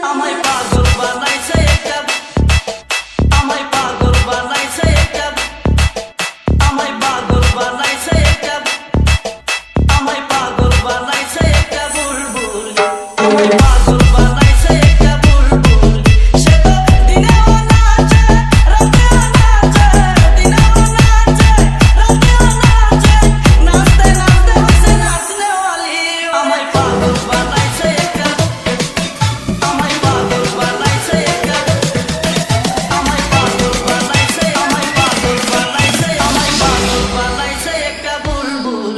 আমায় পাগল বানাইছে একটা, আমায় পাগল বানাইছে একটা, আমায় পাগল বানাইছে একটা, আমায় পাগল বানাইছে একটা বুলবুল, আমায় পাগল বানাইছে একটা বুলবুল। সে তো দিনেও নাচে রাতেও নাচে, দিনেও নাচে রাতেও নাচে, নাচতে নাচতে হইছে নাচনেওয়ালি। আমায় পাগল বানাইছে একটা, আমায় পাগল বানাইছে একটা, আমায় পাগল বানাইছে, আমায় পাগল বানাইছে, আমায় পাগল বানাইছে একটা বুলবুল।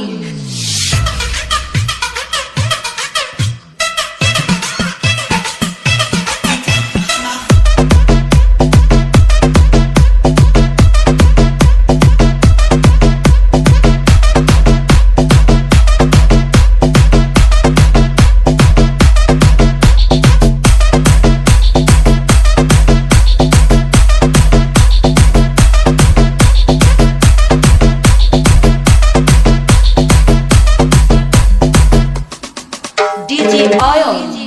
DJ Oil.